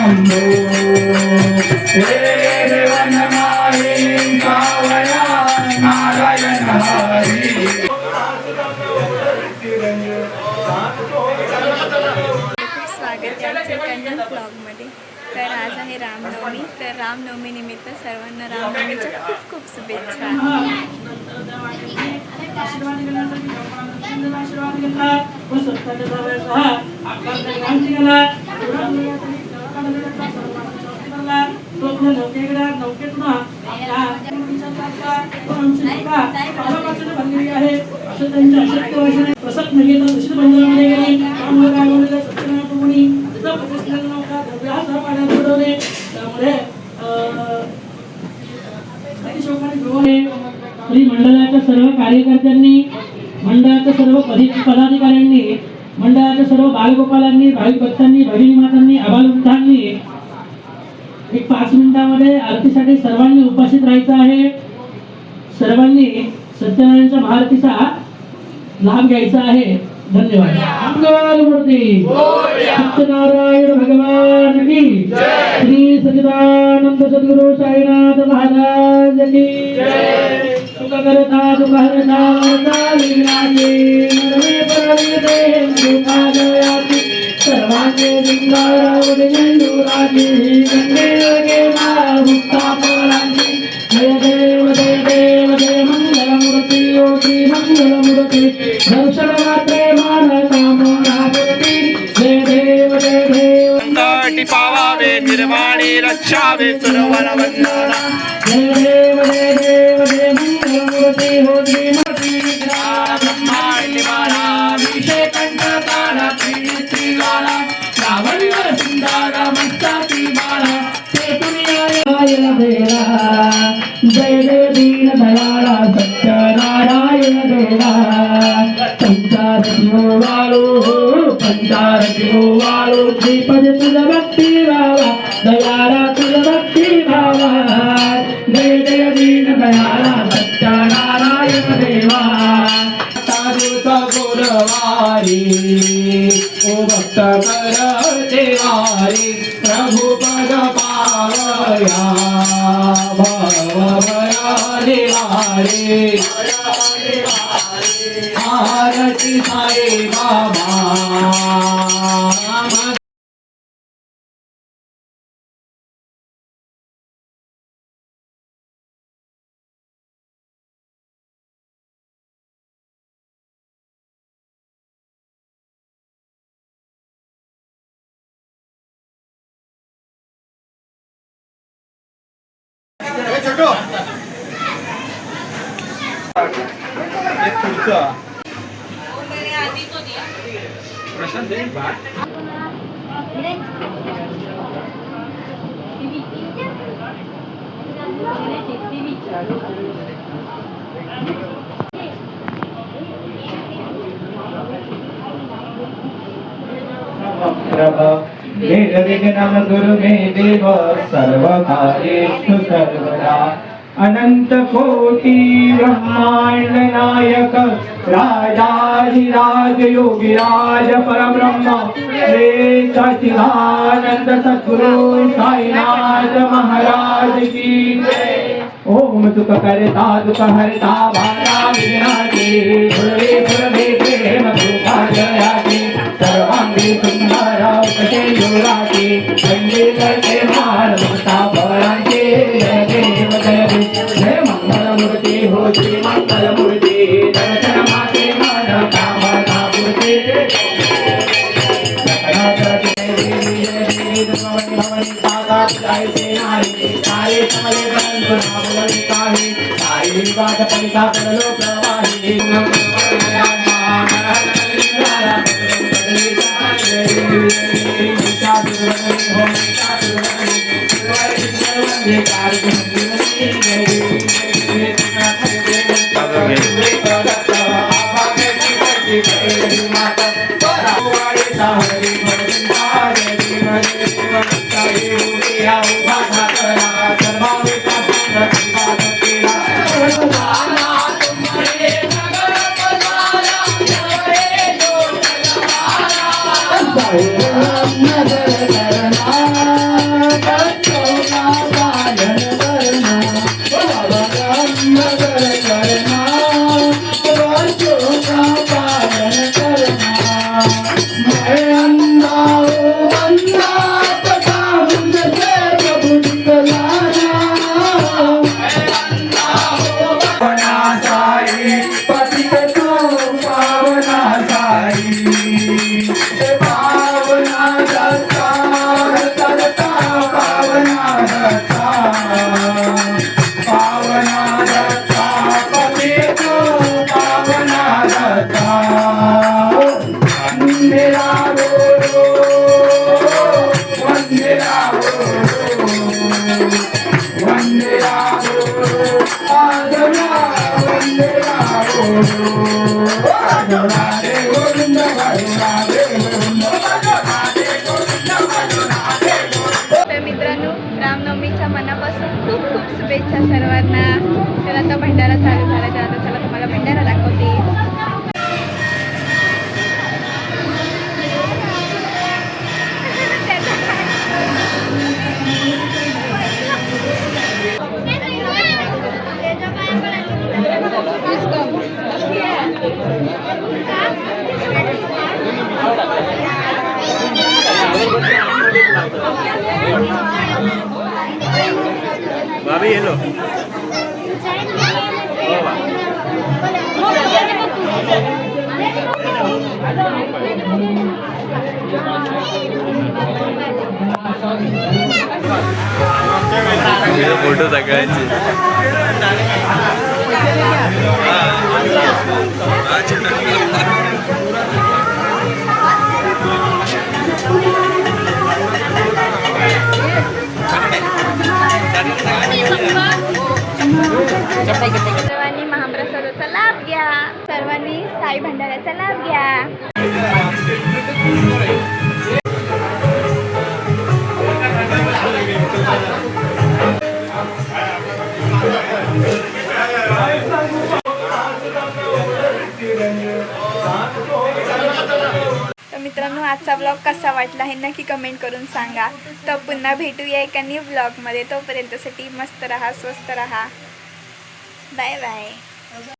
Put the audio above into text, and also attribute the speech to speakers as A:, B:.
A: शंभो हे देवन माये कावया नारायण हरी
B: स्वागत आहे आमच्या कंजन ब्लॉगमध्ये। तर आज आहे रामनवमी, तर रामनवमी निमित्त सर्वांना रामनवमीच्या खूप खूप शुभेच्छा।
C: मंडळाच्या सर्व कार्यकर्त्यांनी, मंडळाच्या सर्व पदाधिकाऱ्यांनी, मंडळाच्या सर्व बालगोपालांनी, भाविक भक्तांनी, भगिनी मातांनी, आबालवृद्धांनी एक 5 मिनिटांमध्ये आरतीसाठी सर्वांनी उपस्थित राहायचं आहे। सर्वांनी सत्यनारायणच्या महाआरतीचा लाभ घ्यायचा आहे। धन्यवाद। मंगलमूर्ती सत्यनारायण भगवान की जय। श्री सच्चिदानंद सद्गुरु साईनाथ महाराज की जय। सुख करता दुख हरता वरदा लीलाची नरवे परविदे दुखालयाची सर्वांचे जिंगारा उदयंदुराची गंगे लगे मुक्ता परांची जय देव जय देव जय मंगलमूर्ती ओ श्री मंगलमूर्ती दर्शन मात्रे मान कामना मूर्ती जय देव जय देव
A: संकटी पावावे निर्वाणी रक्षावे सुरवर वंदना
C: जय देव जय देव जय मंगलमूर्ती हो श्री
A: ब्रह्मांड निवारा विषय कंठकाला प्रीती गाला श्रावण सुंदर मस्ताकी बाळा ते दुनिया
C: देवा जय जय दीन दयाळा सत्यनारायण देवा पंचारती वाळू श्रीपद तुझ भक्ती भावा दयाळा तुझ भक्ती भावा जय जय दीन दयाळा सत्यनारायण देवा
A: तारुता गुरवारी ओ भक्त कर देवारी प्रभु पद पावया भव भयाले वारे आरती साई बाबा निर्विघ्नं गुरु मे देव सर्वकार्येषु सर्वदा अनंत कोटि ब्रह्मांड नायक राजाधिराज योगिराज परब्रह्म श्री सच्चिदानंद सद्गुरु साईनाथ महाराज की जय। ओम सुख करता दुख हरता भारा विघ्नाची फुलवे फुलवे प्रेम कृपालयाची सर्वांगी सुंदर कटे जोराची गंगे करते मान ममता परांचे जय देव जय देव जय मंगलमूर्ती हो श्री मंगलमूर्ती दर्शन माते मन कामना पूर्ती भवनी सागा जाय से नारी सारे समले बंधु नामले काही सारी बात परिता करलो प्रवाही
C: नगर करना मैं अंधा हूँ अंधा पता मुझसे प्रभु दिखलाना
A: पावना साई पतित तू पावना साई पावना दत्ता दत्ता पावना दत्ता पावना दत्ता पतित तू पावना दत्ता वंदेरा बोलो वंदेरा बोलो वंदेरा बोलो आदरा वंदेरा बोलो आदरा रे गोविंद भजना रे गोविंद भजना रे गोविंद भजना रे गोविंद.
B: तर मित्रांनो, रामनवमीच्या मनापासून खूप खूप शुभेच्छा सर्वांना. तर आता भंडारा चालू झाला, तर आता चला तुम्हाला भंडारा दाखवते.
D: भाभी हेलो फोटो सगळ्यांचे
B: सर्वांनी महाप्रसादाचा लाभ घ्या. सर्वांनी साई भंडाऱ्याचा लाभ घ्या. तर मित्रांनो, आजचा ब्लॉग कसा वाटला हे नक्की कमेंट करून सांगा. तर पुन्हा भेटूया एका न्यू ब्लॉगमध्ये. तोपर्यंतसाठी मस्त राहा, स्वस्त राहा. Bye bye.